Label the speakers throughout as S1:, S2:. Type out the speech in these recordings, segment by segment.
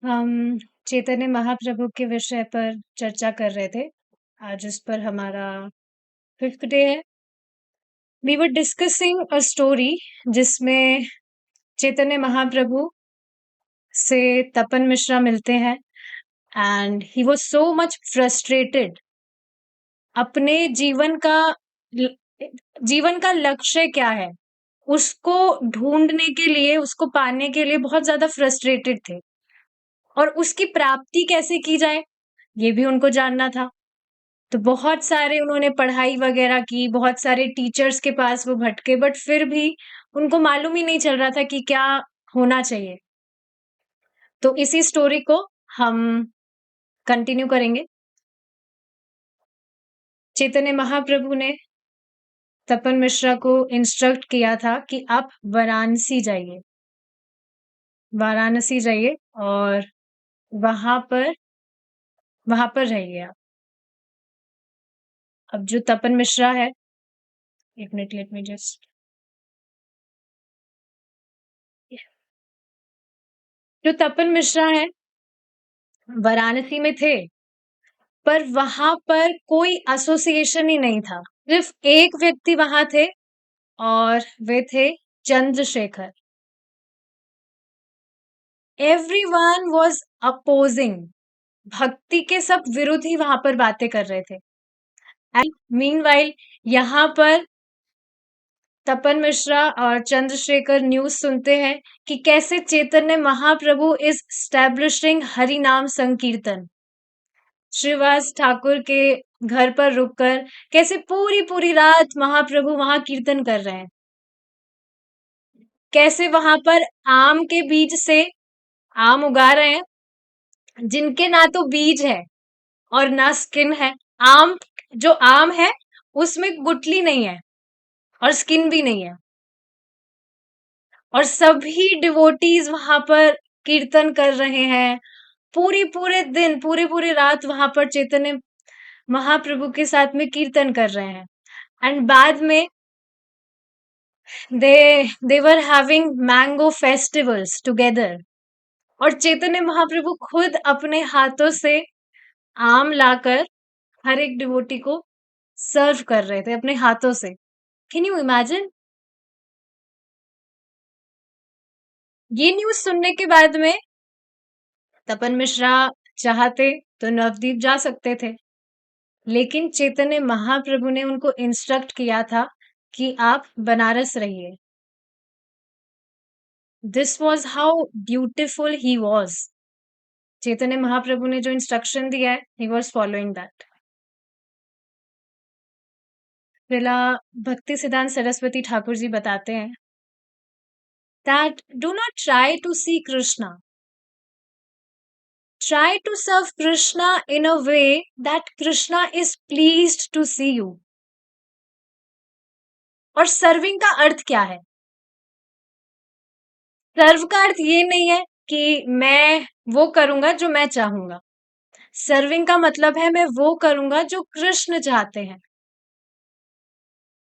S1: हम चैतन्य महाप्रभु के विषय पर चर्चा कर रहे थे। आज उस पर हमारा 5th डे है। We were discussing a story जिसमें चैतन्य महाप्रभु से तपन मिश्रा मिलते हैं and he was so much frustrated. अपने जीवन का लक्ष्य क्या है उसको ढूंढने के लिए, उसको पाने के लिए बहुत ज्यादा फ्रस्ट्रेटेड थे और उसकी प्राप्ति कैसे की जाए ये भी उनको जानना था। तो बहुत सारे उन्होंने पढ़ाई वगैरह की, बहुत सारे टीचर्स के पास वो भटके, बट फिर भी उनको मालूम ही नहीं चल रहा था कि क्या होना चाहिए। तो इसी स्टोरी को हम कंटिन्यू करेंगे। चैतन्य महाप्रभु ने तपन मिश्रा को इंस्ट्रक्ट किया था कि आप वाराणसी जाइए और वहां पर रहिए आप। अब जो तपन मिश्रा है, एक मिनट, लेट मी जस्ट, जो तपन मिश्रा है वाराणसी में थे, पर वहां पर कोई एसोसिएशन ही नहीं था। सिर्फ एक व्यक्ति वहां थे और वे थे चंद्रशेखर। Everyone was opposing. भक्ति के सब विरोधी वहां पर बातें कर रहे थे। एंड मीनवाइल यहाँ पर तपन मिश्रा और चंद्रशेखर न्यूज सुनते हैं कि कैसे चैतन्य महाप्रभु इज स्टैब्लिशिंग हरि नाम संकीर्तन। श्रीवास ठाकुर के घर पर रुककर कैसे पूरी पूरी रात महाप्रभु वहां कीर्तन कर रहे हैं। कैसे वहां पर आम के बीज से आम उगा रहे हैं जिनके ना तो बीज है और ना स्किन है। जो आम है उसमें गुठली नहीं है और स्किन भी नहीं है। और सभी डिवोटीज वहां पर कीर्तन कर रहे हैं। पूरे दिन, पूरी रात वहां पर चैतन्य महाप्रभु के साथ में कीर्तन कर रहे हैं। एंड बाद में they were having mango festivals together। और चैतन्य महाप्रभु खुद अपने हाथों से आम लाकर हर एक डिवोटी को सर्व कर रहे थे अपने हाथों से। Can you imagine? ये न्यूज सुनने के बाद में तपन मिश्रा चाहते तो नवदीप जा सकते थे, लेकिन चैतन्य महाप्रभु ने उनको इंस्ट्रक्ट किया था कि आप बनारस रहिए। This was how beautiful he was. Chaitanya Mahaprabhu ने जो इंस्ट्रक्शन दिया है, he was following that. Srila Bhakti Siddhanta Saraswati Thakur ji बताते हैं that do not try to see Krishna. Try to serve Krishna in a way that Krishna is pleased to see you. और serving का अर्थ क्या है? सर्व का अर्थ ये नहीं है कि मैं वो करूंगा जो मैं चाहूंगा। सर्विंग का मतलब है मैं वो करूंगा जो कृष्ण चाहते हैं।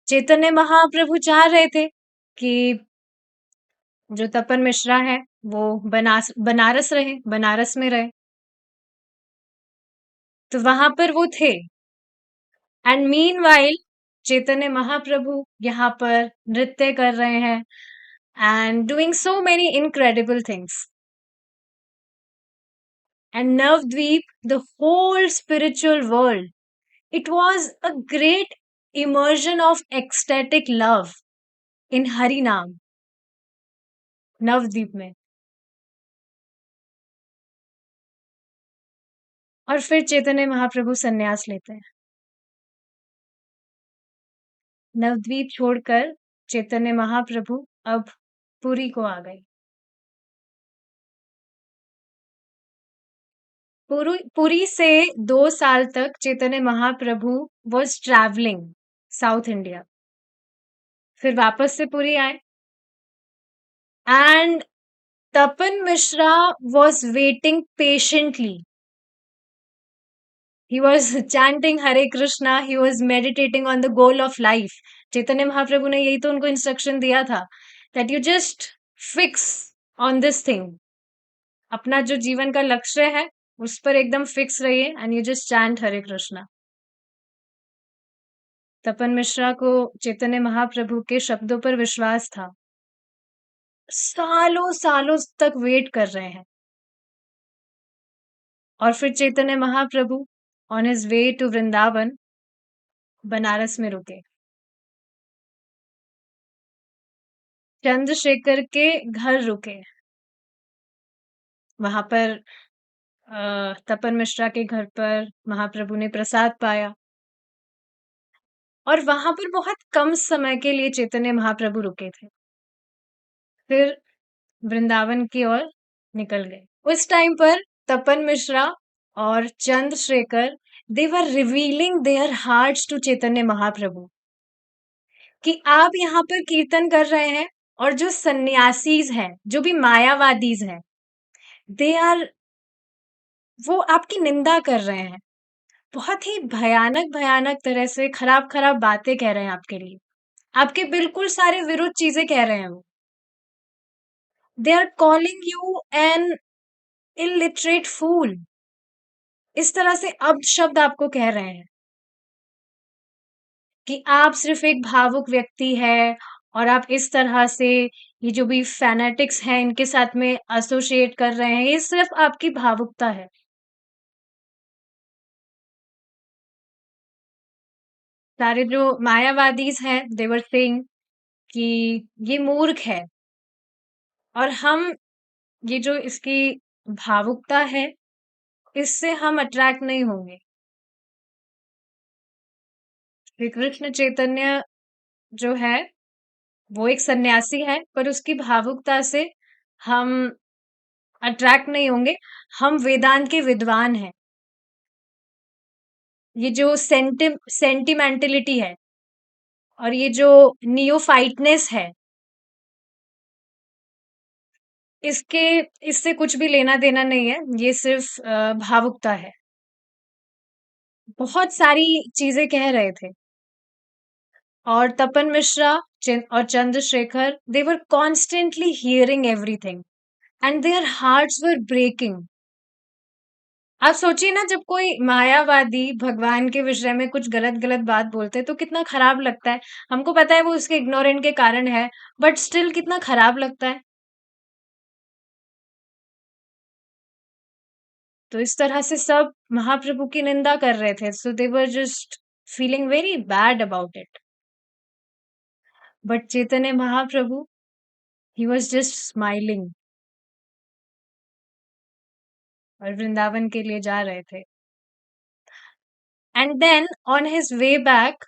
S1: चैतन्य महाप्रभु चाह रहे थे कि जो तपन मिश्रा है वो बनारस में रहे। तो वहां पर वो थे। एंड मीनवाइल चैतन्य महाप्रभु यहाँ पर नृत्य कर रहे हैं and doing so many incredible things. And Navdweep, the whole spiritual world, it was a great immersion of ecstatic love in Hari Naam. Nabadwip में। और फिर चैतन्य महाप्रभु संन्यास लेते हैं। नवद्वीप छोड़कर चैतन्य महाप्रभु अब पुरी को आ गए। पुरी से 2 साल तक Chaitanya Mahaprabhu was travelling south India. फिर वापस से पुरी आए and Tapan Mishra was waiting patiently. He was chanting Hare Krishna. He was meditating on the goal of life. चैतन्य महाप्रभु ने यही तो उनको इंस्ट्रक्शन दिया था that you just fix on this thing. अपना जो जीवन का लक्ष्य है, उस पर एकदम फिक्स रहिए एंड यू जस्ट चैंट हरे कृष्णा। तपन मिश्रा को चैतन्य महाप्रभु के शब्दों पर विश्वास था। सालों सालों तक वेट कर रहे हैं और फिर Chaitanya Mahaprabhu on his way to Vrindavan Banaras में रुके। चंद्रशेखर के घर रुके। वहां पर तपन मिश्रा के घर पर महाप्रभु ने प्रसाद पाया और वहां पर बहुत कम समय के लिए चैतन्य महाप्रभु रुके थे, फिर वृंदावन की ओर निकल गए। उस टाइम पर तपन मिश्रा और Chandrashekhar they were revealing there hearts to Chaitanya Mahaprabhu कि आप यहाँ पर कीर्तन कर रहे हैं और जो सन्यासीज हैं, जो भी मायावादीज हैं, दे आर वो आपकी निंदा कर रहे हैं। बहुत ही भयानक भयानक तरह से खराब खराब बातें कह रहे हैं आपके लिए, आपके बिल्कुल सारे विरुद्ध चीजें कह रहे हैं वो। They are calling you an illiterate fool, इस तरह से शब्द आपको कह रहे हैं कि आप सिर्फ एक भावुक व्यक्ति है और आप इस तरह से ये जो भी फैनेटिक्स हैं इनके साथ में एसोसिएट कर रहे हैं, ये सिर्फ आपकी भावुकता है। सारे जो मायावादीज हैं दे वर सेइंग कि ये मूर्ख है और हम ये जो इसकी भावुकता है इससे हम अट्रैक्ट नहीं होंगे। श्री कृष्ण चैतन्य जो है वो एक सन्यासी है पर उसकी भावुकता से हम अट्रैक्ट नहीं होंगे। हम वेदांत के विद्वान हैं। ये जो सेंटिमेंटलिटी है और ये जो नियोफाइटनेस है, इसके इससे कुछ भी लेना देना नहीं है, ये सिर्फ भावुकता है। बहुत सारी चीजें कह रहे थे और तपन मिश्रा और Chandrashekhar they were constantly hearing everything and their hearts were breaking. आप सोचिए ना, जब कोई मायावादी भगवान के विषय में कुछ गलत गलत बात बोलते हैं तो कितना खराब लगता है। हमको पता है वो उसके इग्नोरेंट के कारण है, बट स्टिल कितना खराब लगता है। तो इस तरह से सब महाप्रभु की निंदा कर रहे थे, so they were just feeling very bad about it. But Chaitanya Mahaprabhu, he was just smiling और वृंदावन के लिए जा रहे थे। And then on his way back,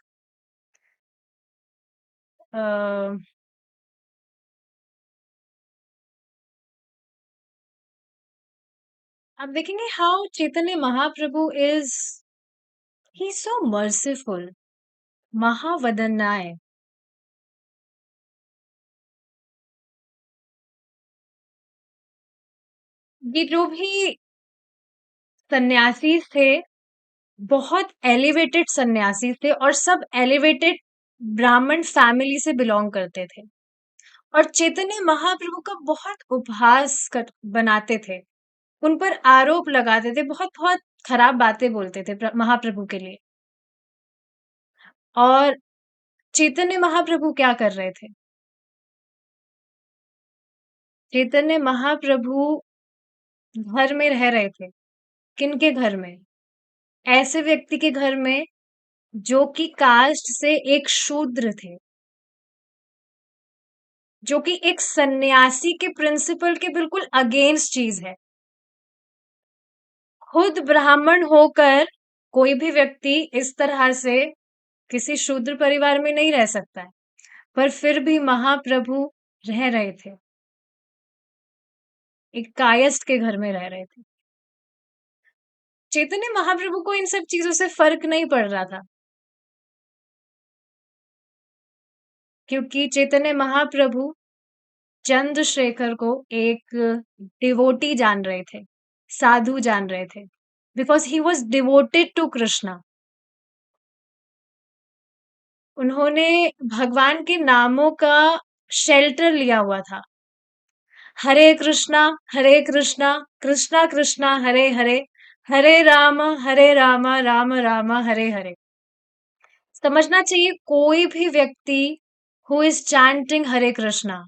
S1: आप देखेंगे how Chaitanya Mahaprabhu is, he so merciful, महावदनाय। ये जो भी सन्यासी थे, बहुत एलिवेटेड सन्यासी थे और सब एलिवेटेड ब्राह्मण फैमिली से बिलोंग करते थे और चैतन्य महाप्रभु का बहुत बनाते थे, उन पर आरोप लगाते थे, बहुत बहुत खराब बातें बोलते थे महाप्रभु के लिए। और चैतन्य महाप्रभु क्या कर रहे थे? चैतन्य महाप्रभु घर में रह रहे थे। किनके घर में? ऐसे व्यक्ति के घर में जो कि कास्ट से एक शूद्र थे, जो कि एक सन्यासी के प्रिंसिपल के बिल्कुल अगेंस्ट चीज है। खुद ब्राह्मण होकर कोई भी व्यक्ति इस तरह से किसी शूद्र परिवार में नहीं रह सकता है, पर फिर भी महाप्रभु रह रहे थे, एक कायस्थ के घर में रह रहे थे। चैतन्य महाप्रभु को इन सब चीजों से फर्क नहीं पड़ रहा था, क्योंकि चैतन्य महाप्रभु चंद्रशेखर को एक डिवोटी जान रहे थे, साधु जान रहे थे, because he was devoted to Krishna. उन्होंने भगवान के नामों का शेल्टर लिया हुआ था। हरे कृष्णा कृष्णा कृष्णा हरे हरे, हरे राम राम राम हरे हरे। समझना चाहिए कोई भी व्यक्ति हु इज चैंटिंग हरे कृष्णा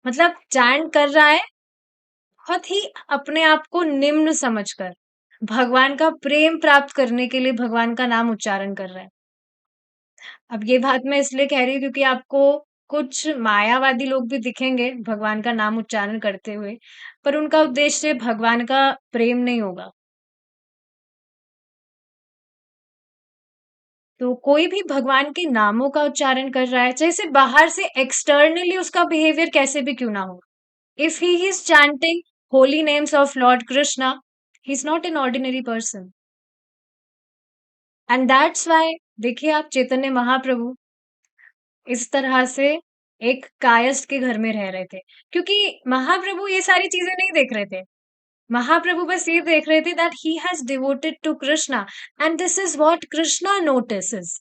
S1: मतलब चैंट कर रहा है बहुत ही अपने आप को निम्न समझकर, भगवान का प्रेम प्राप्त करने के लिए भगवान का नाम उच्चारण कर रहा है। अब ये बात मैं इसलिए कह रही हूँ क्योंकि आपको कुछ मायावादी लोग भी दिखेंगे भगवान का नाम उच्चारण करते हुए, पर उनका उद्देश्य भगवान का प्रेम नहीं होगा। तो कोई भी भगवान के नामों का उच्चारण कर रहा है, चाहे से बाहर से एक्सटर्नली उसका बिहेवियर कैसे भी क्यों ना हो। If he is chanting Holi names of Lord Krishna, he is not an ordinary person. And that's why देखिए आप चैतन्य महाप्रभु इस तरह से एक कायस्थ के घर में रह रहे थे क्योंकि महाप्रभु ये सारी चीजें नहीं देख रहे थे। महाप्रभु बस ये देख रहे थे that he has devoted to Krishna and this is what Krishna notices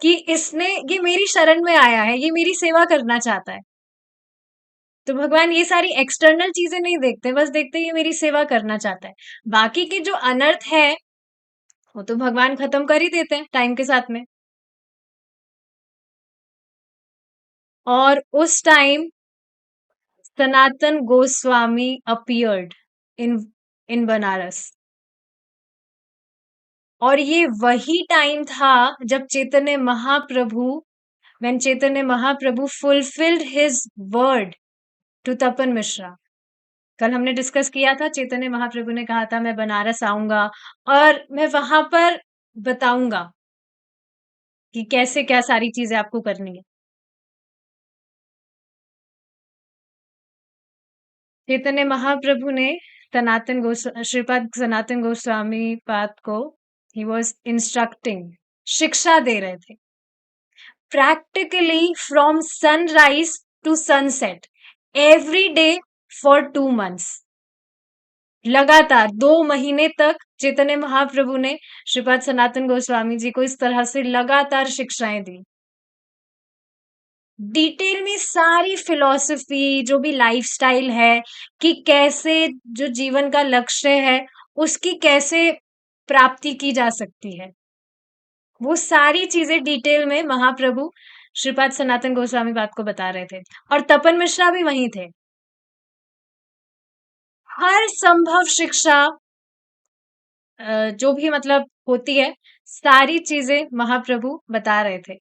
S1: कि इसने ये मेरी शरण में आया है, ये मेरी सेवा करना चाहता है। तो भगवान ये सारी एक्सटर्नल चीजें नहीं देखते, बस देखते ये मेरी सेवा करना चाहता है। बाकी के जो अनर्थ है वो तो भगवान खत्म कर ही देते हैं टाइम के साथ में। और उस time Sanatan Goswami appeared in in Banaras और ये वही टाइम था जब Chaitanya Mahaprabhu when Chaitanya Mahaprabhu fulfilled his word to Tapan Mishra. कल हमने डिस्कस किया था चैतन्य महाप्रभु ने कहा था मैं बनारस आऊंगा और मैं वहां पर बताऊंगा कि कैसे क्या सारी चीजें आपको करनी है। चैतन्य महाप्रभु ने श्रीपाद सनातन गोस्वामी पाद को ही वॉज इंस्ट्रक्टिंग, शिक्षा दे रहे थे practically from sunrise to sunset every day for 2 months। लगातार 2 महीने तक चैतन्य महाप्रभु ने श्रीपाद सनातन गोस्वामी जी को इस तरह से लगातार शिक्षाएं दी, डिटेल में सारी फिलॉसफी जो भी लाइफस्टाइल है कि कैसे जो जीवन का लक्ष्य है उसकी कैसे प्राप्ति की जा सकती है, वो सारी चीजें डिटेल में महाप्रभु श्रीपाद सनातन गोस्वामी बात को बता रहे थे। और तपन मिश्रा भी वहीं थे। हर संभव शिक्षा जो भी मतलब होती है सारी चीजें महाप्रभु बता रहे थे।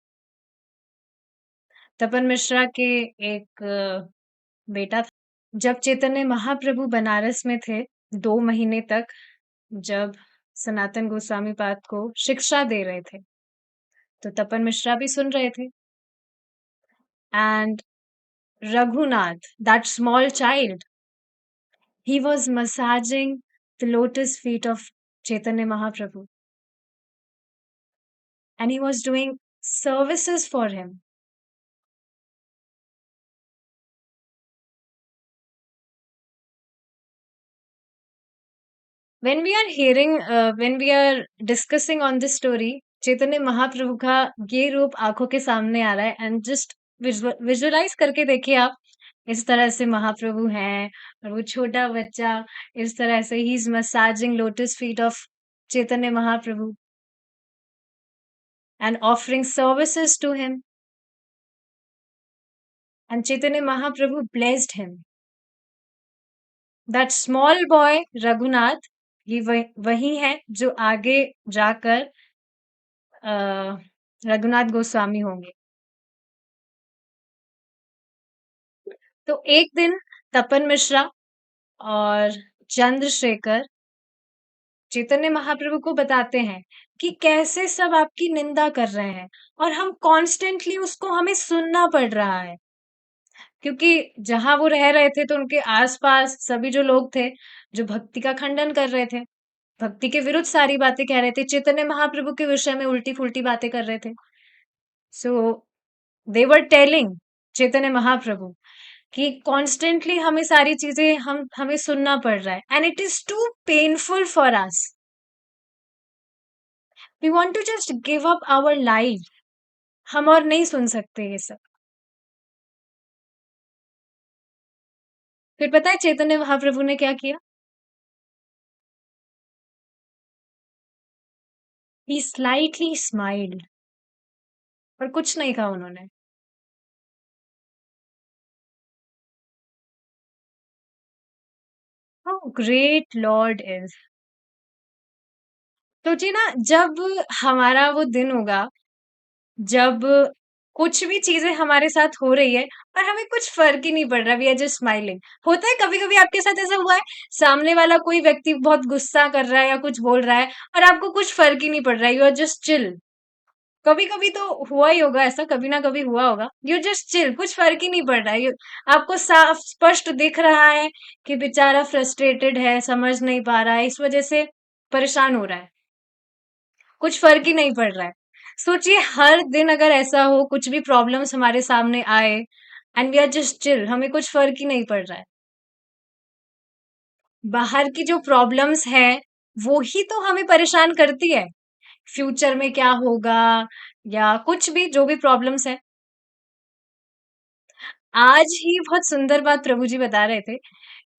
S1: तपन मिश्रा के एक बेटा था। जब चैतन्य महाप्रभु बनारस में थे 2 महीने तक, जब सनातन गोस्वामी पाद को शिक्षा दे रहे थे तो तपन मिश्रा भी सुन रहे थे। And Raghunath, that small child, he was massaging the lotus feet of Chaitanya Mahaprabhu and he was doing services for him. When we are discussing on this story, Chaitanya Mahaprabhu का ये रूप आंखों के सामने आ रहा है एंड जस्ट विजुअलाइज करके देखिए आप, इस तरह से महाप्रभु हैं और वो छोटा बच्चा इस तरह से he is massaging lotus feet of Chaitanya Mahaprabhu and offering services to him. And Chaitanya Mahaprabhu blessed him. That small boy Raghunath ये वही है जो आगे जाकर रघुनाथ गोस्वामी होंगे। तो एक दिन तपन मिश्रा और चंद्रशेखर चैतन्य महाप्रभु को बताते हैं कि कैसे सब आपकी निंदा कर रहे हैं और हम कॉन्स्टेंटली उसको हमें सुनना पड़ रहा है, क्योंकि जहां वो रह रहे थे तो उनके आसपास सभी जो लोग थे जो भक्ति का खंडन कर रहे थे, भक्ति के विरुद्ध सारी बातें कह रहे थे, चैतन्य महाप्रभु के विषय में उल्टी फुल्टी बातें कर रहे थे। So they were telling Chaitanya Mahaprabhu कि कॉन्स्टेंटली हमें सारी चीजें हमें सुनना पड़ रहा है and it is too painful for us, we want to just give up our life, हम और नहीं सुन सकते ये सब। फिर पता है चैतन्य महाप्रभु ने क्या किया? ही स्लाइटली स्माइल्ड और कुछ नहीं कहा उन्होंने। How great Lord is. सोचिए ना, जब हमारा वो दिन होगा, जब कुछ भी चीजें हमारे साथ हो रही है और हमें कुछ फर्क ही नहीं पड़ रहा, वी आर जस्ट स्माइलिंग। होता है कभी कभी आपके साथ ऐसा हुआ है, सामने वाला कोई व्यक्ति बहुत गुस्सा कर रहा है या कुछ बोल रहा है और आपको कुछ फर्क ही नहीं पड़ रहा है, यू आर जस्ट चिल। कभी कभी तो हुआ ही होगा ऐसा, कभी ना कभी हुआ होगा, यू जस्ट चिल, कुछ फर्क ही नहीं पड़ रहा है। आपको साफ स्पष्ट दिख रहा है कि बेचारा फ्रस्ट्रेटेड है, समझ नहीं पा रहा है, इस वजह से परेशान हो रहा है, कुछ फर्क ही नहीं पड़ रहा है। सोचिए हर दिन अगर ऐसा हो, कुछ भी प्रॉब्लम्स हमारे सामने आए and we are just chill, हमें कुछ फर्क ही नहीं पड़ रहा है। बाहर की जो प्रॉब्लम्स है वो ही तो हमें परेशान करती है, फ्यूचर में क्या होगा या कुछ भी, जो भी प्रॉब्लम्स है। आज ही बहुत सुंदर बात प्रभु जी बता रहे थे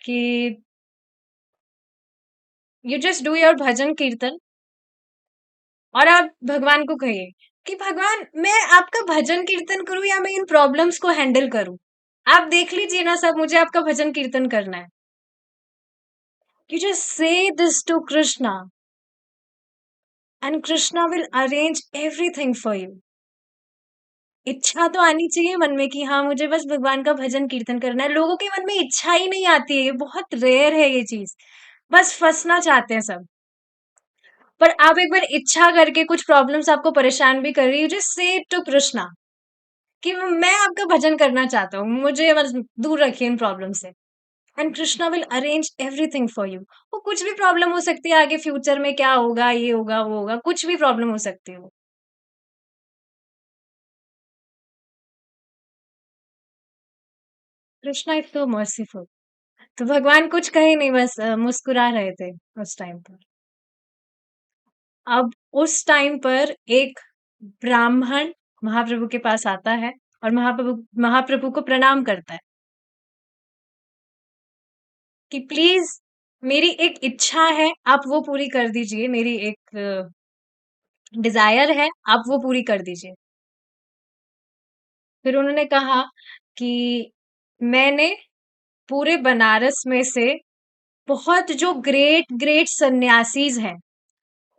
S1: कि यू जस्ट डू योर भजन कीर्तन और आप भगवान को कहिए कि भगवान, मैं आपका भजन कीर्तन करूं या मैं इन प्रॉब्लम्स को हैंडल करूं, आप देख लीजिए ना सब, मुझे आपका भजन कीर्तन करना है। You just say this to Krishna and Krishna will arrange everything for you. इच्छा तो आनी चाहिए मन में कि हाँ मुझे बस भगवान का भजन कीर्तन करना है। लोगों के मन में इच्छा ही नहीं आती है, ये बहुत रेयर है ये चीज, बस फंसना चाहते हैं सब। पर आप एक बार इच्छा करके, कुछ प्रॉब्लम्स आपको परेशान भी कर रही है, जस्ट से टू कृष्णा कि मैं आपका भजन करना चाहता हूँ, मुझे बस दूर रखिए इन प्रॉब्लम से and Krishna will arrange everything for you. वो कुछ भी प्रॉब्लम हो सकती है, आगे फ्यूचर में क्या होगा, ये होगा वो होगा, कुछ भी प्रॉब्लम हो सकती है वो। Krishna is so merciful. तो भगवान कुछ कहे नहीं, बस मुस्कुरा रहे थे उस टाइम पर। अब उस टाइम पर एक ब्राह्मण महाप्रभु के पास आता है और महाप्रभु महाप्रभु को प्रणाम करता है कि प्लीज मेरी एक इच्छा है, आप वो पूरी कर दीजिए, मेरी एक डिजायर है, आप वो पूरी कर दीजिए। फिर उन्होंने कहा कि मैंने पूरे बनारस में से बहुत जो ग्रेट ग्रेट सन्यासीज हैं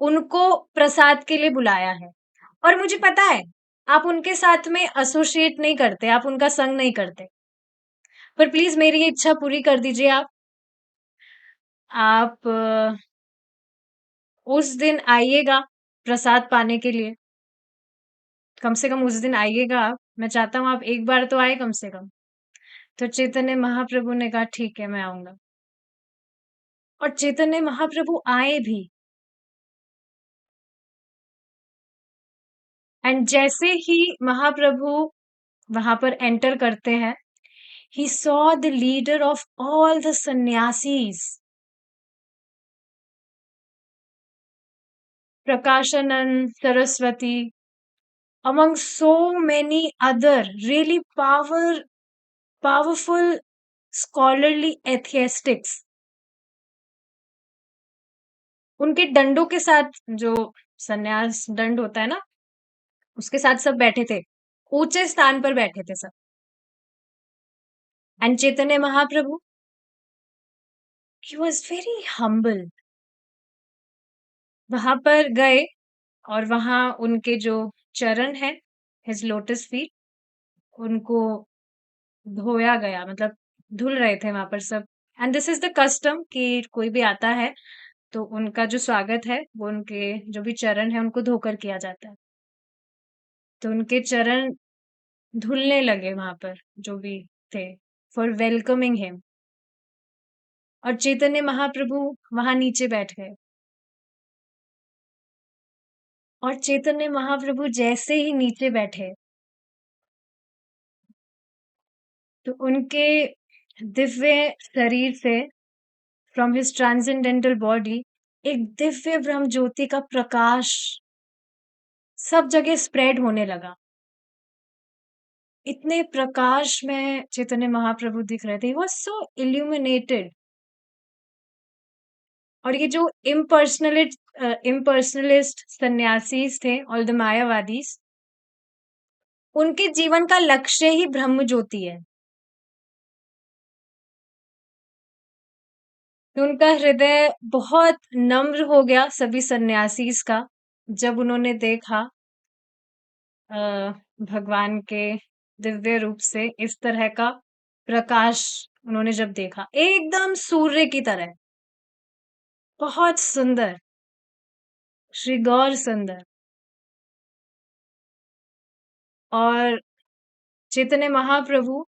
S1: उनको प्रसाद के लिए बुलाया है, और मुझे पता है आप उनके साथ में एसोसिएट नहीं करते, आप उनका संग नहीं करते, पर प्लीज मेरी ये इच्छा पूरी कर दीजिए। आप उस दिन आइएगा प्रसाद पाने के लिए, कम से कम उस दिन आइएगा आप, मैं चाहता हूँ आप एक बार तो आए कम से कम। तो चैतन्य महाप्रभु ने कहा ठीक है मैं आऊंगा, और चैतन्य महाप्रभु आए भी। एंड जैसे ही महाप्रभु वहां पर एंटर करते हैं, he saw the leader of all the sannyasis, Prakashanand Saraswati, among so many other really powerful scholarly atheistics, उनके डंडों के साथ, जो सन्यास दंड होता है ना, उसके साथ सब बैठे थे, ऊंचे स्थान पर बैठे थे सब। And Chaitanya Mahaprabhu, he was very humble, वहां पर गए और वहां उनके जो चरण है, हिज लोटस फीट, उनको धोया गया, मतलब धुल रहे थे वहां पर सब। And this is the custom कि कोई भी आता है तो उनका जो स्वागत है वो उनके जो भी चरण है उनको धोकर किया जाता है। तो उनके चरण धुलने लगे वहां पर जो भी थे, फॉर वेलकमिंग हिम। और चैतन्य महाप्रभु वहां नीचे बैठ गए, और चैतन्य महाप्रभु जैसे ही नीचे बैठे तो उनके दिव्य शरीर से, फ्रॉम हिज ट्रांसेंडेंटल बॉडी, एक दिव्य ब्रह्म ज्योति का प्रकाश सब जगह स्प्रेड होने लगा। इतने प्रकाश में चैतन्य महाप्रभु दिख रहे थे, ही वाज सो इल्यूमिनेटेड। और ये जो इम्पर्सनलिस्ट सन्यासीज थे, ऑल द मायावादीज, उनके जीवन का लक्ष्य ही ब्रह्म ज्योति है। तो उनका हृदय बहुत नम्र हो गया सभी सन्यासीज का, जब उन्होंने देखा अ, भगवान के दिव्य रूप से इस तरह का प्रकाश। उन्होंने जब देखा एकदम सूर्य की तरह, बहुत सुंदर, श्री गौर सुंदर। और चैतन्य महाप्रभु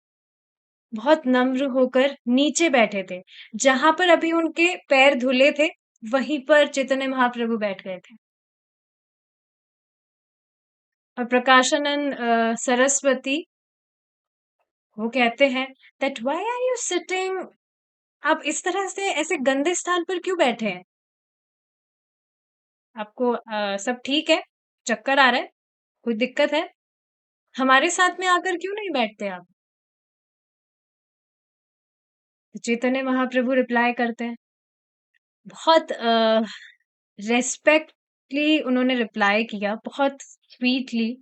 S1: बहुत नम्र होकर नीचे बैठे थे, जहां पर अभी उनके पैर धुले थे, वहीं पर चैतन्य महाप्रभु बैठ गए थे। और प्रकाशानंद सरस्वती वो कहते हैं that why are you sitting, आप इस तरह से ऐसे गंदे स्थान पर क्यों बैठे हैं? आपको सब ठीक है? चक्कर आ रहा है? कोई दिक्कत है? हमारे साथ में आकर क्यों नहीं बैठते आप? तो चैतन्य महाप्रभु रिप्लाई करते हैं, बहुत रेस्पेक्टली उन्होंने रिप्लाई किया, बहुत sweetly.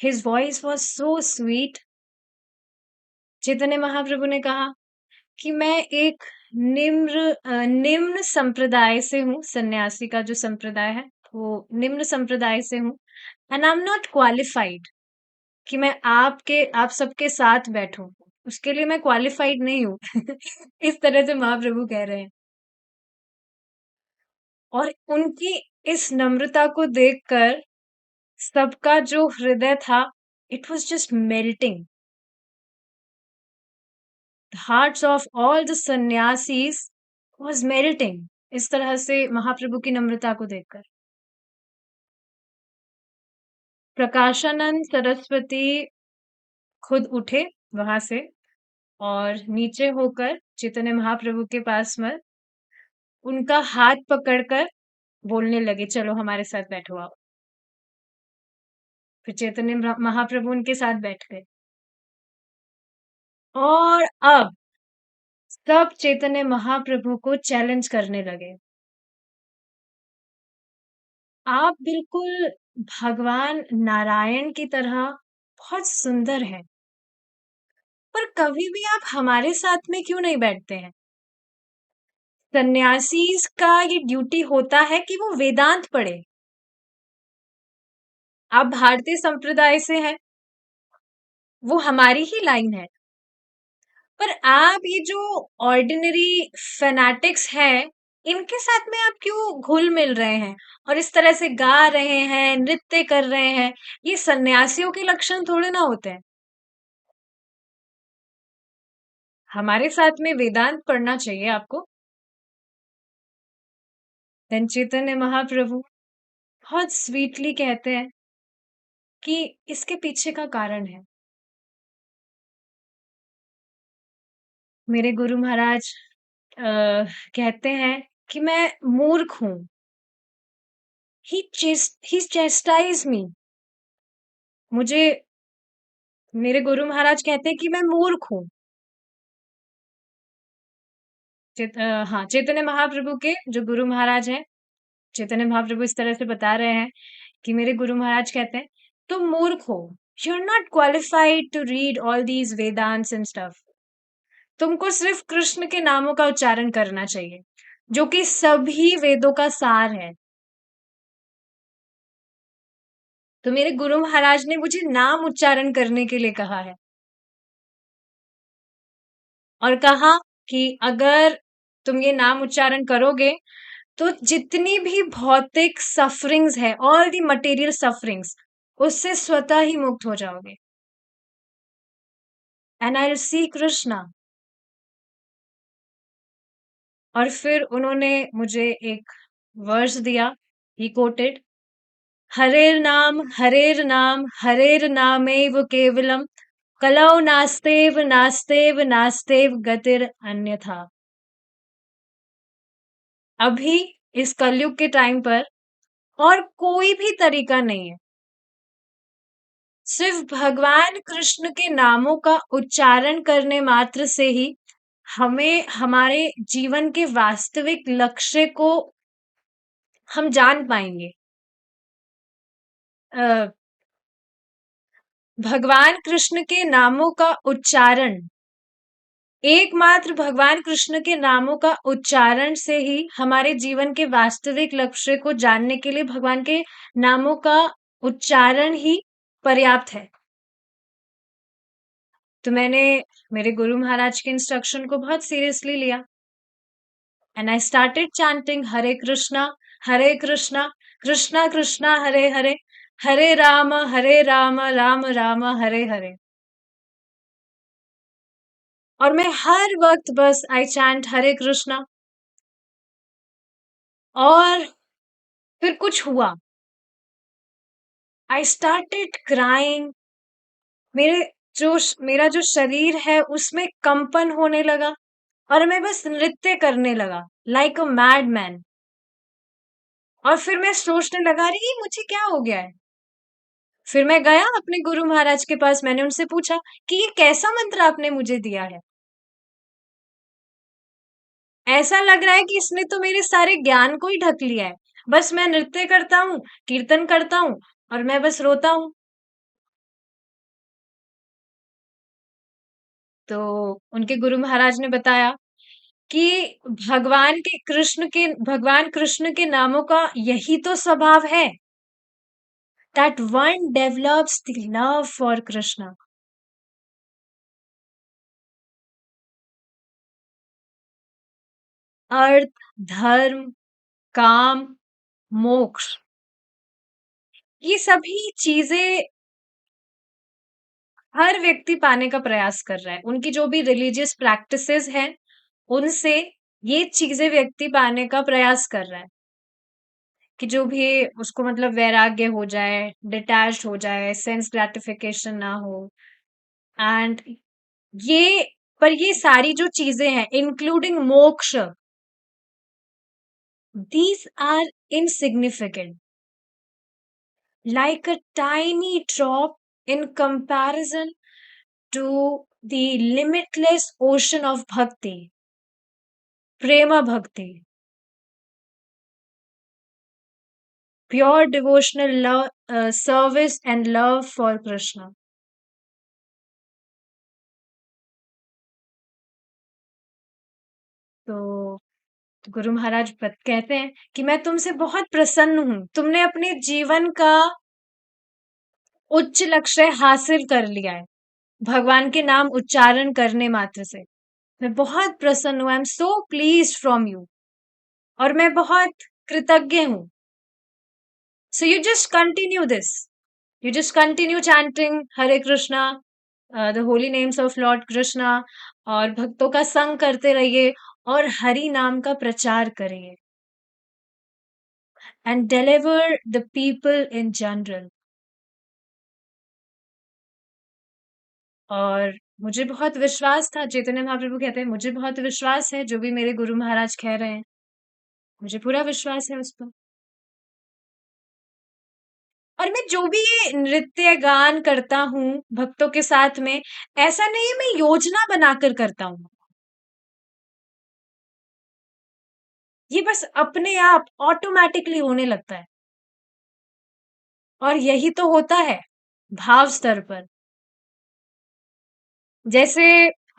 S1: His voice was so sweet. Chaitanya Mahaprabhu ने कहा कि मैं एक निम्न संप्रदाय से हूँ, सन्यासी का जो संप्रदाय है वो निम्न संप्रदाय से हूँ, and I am not qualified कि मैं आप सबके साथ बैठूं, उसके लिए मैं क्वालिफाइड नहीं हूँ। इस तरह से महाप्रभु कह रहे हैं। और उनकी इस नम्रता को देखकर सबका जो हृदय था, it was just melting. The hearts of all the sannyasis was melting, इस तरह से महाप्रभु की नम्रता को देखकर। प्रकाशानंद सरस्वती खुद उठे वहां से, और नीचे होकर चैतन्य महाप्रभु के पास में उनका हाथ पकड़कर बोलने लगे, चलो हमारे साथ बैठो आओ। फिर चैतन्य महाप्रभु उनके साथ बैठ गए। और अब सब चैतन्य महाप्रभु को चैलेंज करने लगे, आप बिल्कुल भगवान नारायण की तरह बहुत सुंदर हैं, पर कभी भी आप हमारे साथ में क्यों नहीं बैठते हैं? सन्यासीज का ये ड्यूटी होता है कि वो वेदांत पढ़े। आप भारतीय संप्रदाय से हैं, वो हमारी ही लाइन है, पर आप ये जो ऑर्डिनरी फैनाटिक्स हैं, इनके साथ में आप क्यों घुल मिल रहे हैं और इस तरह से गा रहे हैं, नृत्य कर रहे हैं? ये सन्यासियों के लक्षण थोड़े ना होते हैं। हमारे साथ में वेदांत पढ़ना चाहिए आपको। देन चैतन्य महाप्रभु बहुत स्वीटली कहते हैं कि इसके पीछे का कारण है। मेरे गुरु महाराज कहते हैं कि मैं मूर्ख हूं। ही चेस्टाइज मी। मुझे मेरे गुरु महाराज कहते हैं कि मैं मूर्ख हूँ। हाँ, चैतन्य महाप्रभु के जो गुरु महाराज हैं, चैतन्य महाप्रभु इस तरह से बता रहे हैं कि मेरे गुरु महाराज कहते हैं, तुम मूर्ख हो, you are not qualified to read all these Vedantas and stuff. तुमको सिर्फ कृष्ण के नामों का उच्चारण करना चाहिए, जो कि सभी वेदों का सार है। तो मेरे गुरु महाराज ने मुझे नाम उच्चारण करने के लिए कहा है, और कहा कि अगर तुम ये नाम उच्चारण करोगे तो जितनी भी भौतिक सफरिंग्स है, ऑल दी मटेरियल सफरिंग्स, उससे स्वतः ही मुक्त हो जाओगे, and I will see Krishna. और फिर उन्होंने मुझे एक वर्स दिया, ही कोटेड, हरेर नाम हरेर नामेव केवलम, कलौ नास्तेव नास्तेव नास्तेव गतिर अन्यथा। अभी इस कलयुग के टाइम पर और कोई भी तरीका नहीं है सिर्फ भगवान कृष्ण के नामों का उच्चारण करने मात्र से ही हमें हमारे जीवन के वास्तविक लक्ष्य को हम जान पाएंगे। अ, भगवान कृष्ण के नामों का उच्चारण, एकमात्र भगवान कृष्ण के नामों का उच्चारण से ही हमारे जीवन के वास्तविक लक्ष्य को जानने के लिए भगवान के नामों का उच्चारण ही पर्याप्त है। तो मैंने मेरे गुरु महाराज के इंस्ट्रक्शन को बहुत सीरियसली लिया एंड आई स्टार्टेड चैंटिंग हरे कृष्णा कृष्णा कृष्णा हरे हरे राम राम राम हरे हरे। और मैं हर वक्त बस आई चैंट हरे कृष्णा। और फिर कुछ हुआ, आई स्टार्टेड क्राइंग। मेरा जो शरीर है उसमें कंपन होने लगा और मैं बस नृत्य करने लगा लाइक अ मैड मैन। और फिर मैं सोचने लगा, अरे ये मुझे क्या हो गया है। फिर मैं गया अपने गुरु महाराज के पास, मैंने उनसे पूछा कि ये कैसा मंत्र आपने मुझे दिया है। ऐसा लग रहा है कि इसने तो मेरे सारे ज्ञान को ही ढक लिया है। बस मैं नृत्य करता हूँ, कीर्तन करता हूँ और मैं बस रोता हूँ। तो उनके गुरु महाराज ने बताया कि भगवान कृष्ण के नामों का यही तो स्वभाव है, that one develops the love for Krishna. अर्थ, धर्म, काम, मोक्ष, ये सभी चीजें हर व्यक्ति पाने का प्रयास कर रहा है। उनकी जो भी रिलीजियस प्रैक्टिसेस हैं, उनसे ये चीजें व्यक्ति पाने का प्रयास कर रहा है कि जो भी उसको मतलब वैराग्य हो जाए, डिटैच्ड हो जाए, सेंस ग्रेटिफिकेशन ना हो। एंड ये ये सारी जो चीजें हैं इंक्लूडिंग मोक्ष, these are insignificant, like a tiny drop in comparison to the limitless ocean of bhakti, prema bhakti, pure devotional love, service and love for Krishna. तो गुरु महाराज कहते हैं कि मैं तुमसे बहुत प्रसन्न हूं, तुमने अपने जीवन का उच्च लक्ष्य हासिल कर लिया है भगवान के नाम उच्चारण करने मात्र से। मैं बहुत प्रसन्न हूं, I am so please from you, और मैं बहुत कृतज्ञ हूं। So you just continue this, you just continue chanting Hare Krishna, the Holi names of Lord Krishna, और भक्तों का संग करते रहिए और हरि नाम का प्रचार करिए and deliver the people in general. और मुझे बहुत विश्वास था, चैतन्य महाप्रभु कहते हैं मुझे बहुत विश्वास है जो भी मेरे गुरु महाराज कह रहे हैं, मुझे पूरा विश्वास है उस पर। और मैं जो भी ये नृत्य गान करता हूँ भक्तों के साथ में, ऐसा नहीं है मैं योजना बनाकर करता हूँ, ये बस अपने आप ऑटोमेटिकली होने लगता है। और यही तो होता है भाव स्तर पर। जैसे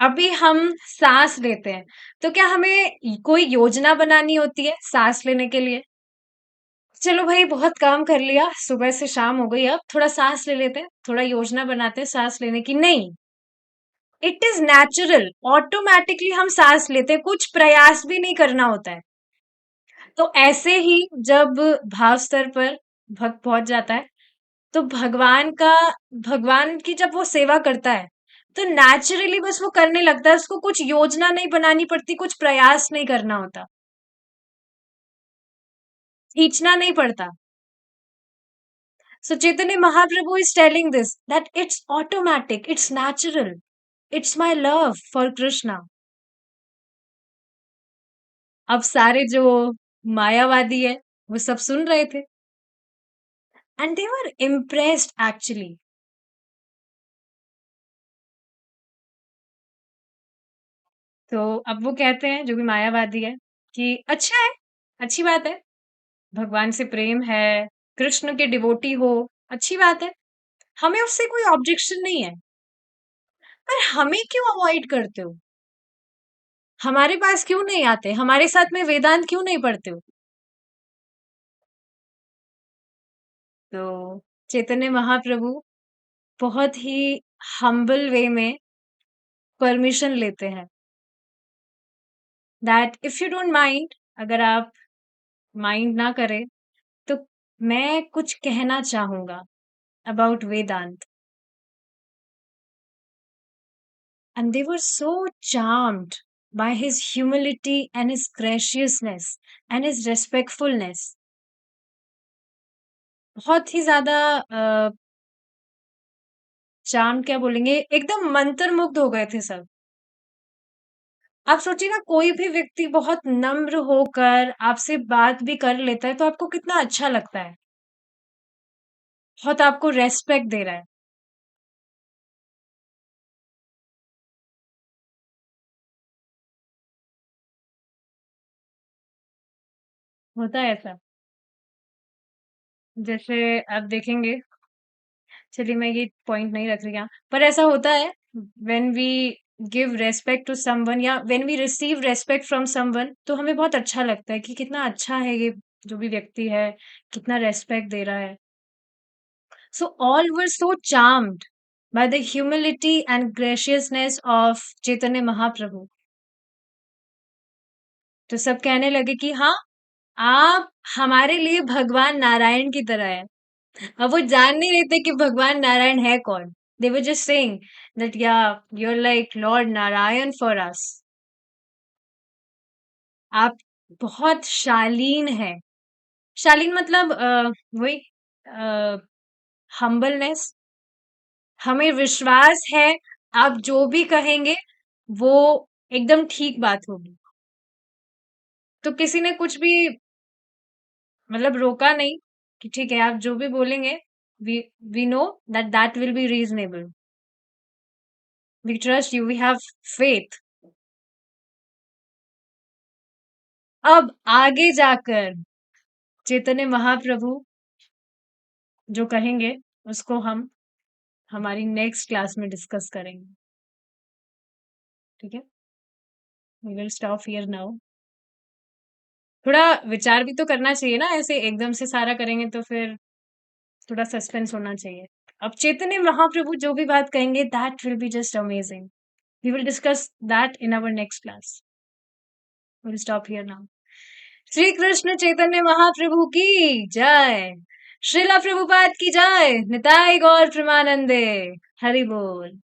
S1: अभी हम सांस लेते हैं, तो क्या हमें कोई योजना बनानी होती है सांस लेने के लिए? चलो भाई बहुत काम कर लिया, सुबह से शाम हो गई, अब थोड़ा सांस ले लेते हैं, थोड़ा योजना बनाते हैं सांस लेने की। नहीं, इट इज नेचुरल, ऑटोमेटिकली हम सांस लेते हैं, कुछ प्रयास भी नहीं करना होता है। तो ऐसे ही जब भाव स्तर पर भक्त पहुंच जाता है, तो भगवान की जब वो सेवा करता है, तो नेचुरली बस वो करने लगता है, उसको कुछ योजना नहीं बनानी पड़ती, कुछ प्रयास नहीं करना होता, खींचना नहीं पड़ता। So Chaitanya Mahaprabhu is telling this, that it's automatic, it's natural, it's my love for Krishna. अब सारे जो मायावादी है वो सब सुन रहे थे, and they were impressed actually. तो अब वो कहते हैं, जो भी मायावादी है, कि अच्छा है, अच्छी बात है, भगवान से प्रेम है, कृष्ण के डिवोटी हो, अच्छी बात है, हमें उससे कोई ऑब्जेक्शन नहीं है। पर हमें क्यों अवॉइड करते हो? हमारे पास क्यों नहीं आते? हमारे साथ में वेदांत क्यों नहीं पढ़ते हो? तो चैतन्य महाप्रभु बहुत ही हम्बल वे में परमिशन लेते हैं, that if you don't mind, अगर आप माइंड ना करें, तो मैं कुछ कहना चाहूंगा about Vedanta. And they were so charmed by his humility and his graciousness and his respectfulness. बहुत ही ज्यादा चार्म, क्या बोलेंगे, एकदम मंत्रमुग्ध हो गए थे सब. आप सोचिए ना, कोई भी व्यक्ति बहुत नम्र होकर आपसे बात भी कर लेता है तो आपको कितना अच्छा लगता है. बहुत आपको रेस्पेक्ट दे रहा है. होता है ऐसा. जैसे आप देखेंगे, चलिए मैं ये पॉइंट नहीं रख रही यहाँ, पर ऐसा होता है, when we give respect to someone या when we receive respect from someone, तो हमें बहुत अच्छा लगता है कि कितना अच्छा है ये जो भी व्यक्ति है, कितना रेस्पेक्ट दे रहा है. So all were so charmed by the humility and graciousness of Chaitanya Mahaprabhu. तो सब कहने लगे कि हाँ, आप हमारे लिए भगवान नारायण की तरह है. अब वो जान नहीं रहे थे कि भगवान नारायण है कौन. They were just saying that yeah, you're like Lord Narayan for us. आप बहुत शालीन है. शालीन मतलब वही हम्बलनेस. हमें विश्वास है, आप जो भी कहेंगे वो एकदम ठीक बात होगी. तो किसी ने कुछ भी मतलब रोका नहीं, कि ठीक है आप जो भी बोलेंगे, we we know that that will be reasonable. We trust you, we have faith. अब आगे जाकर चैतन्य महाप्रभु जो कहेंगे, उसको हम हमारी नेक्स्ट क्लास में डिस्कस करेंगे. ठीक है, we will stop here now. थोड़ा विचार भी तो करना चाहिए ना, ऐसे एकदम से सारा करेंगे तो फिर थोड़ा सस्पेंस होना चाहिए. अब चैतन्य महाप्रभु जो भी बात कहेंगे, that will be just amazing. We will discuss that in our next class. Will stop here now. Shri Krishna Chaitanya Mahaprabhu की जय. श्रीला प्रभुपाद की जय. निताई गौर प्रेमानंदे. हरि बोल.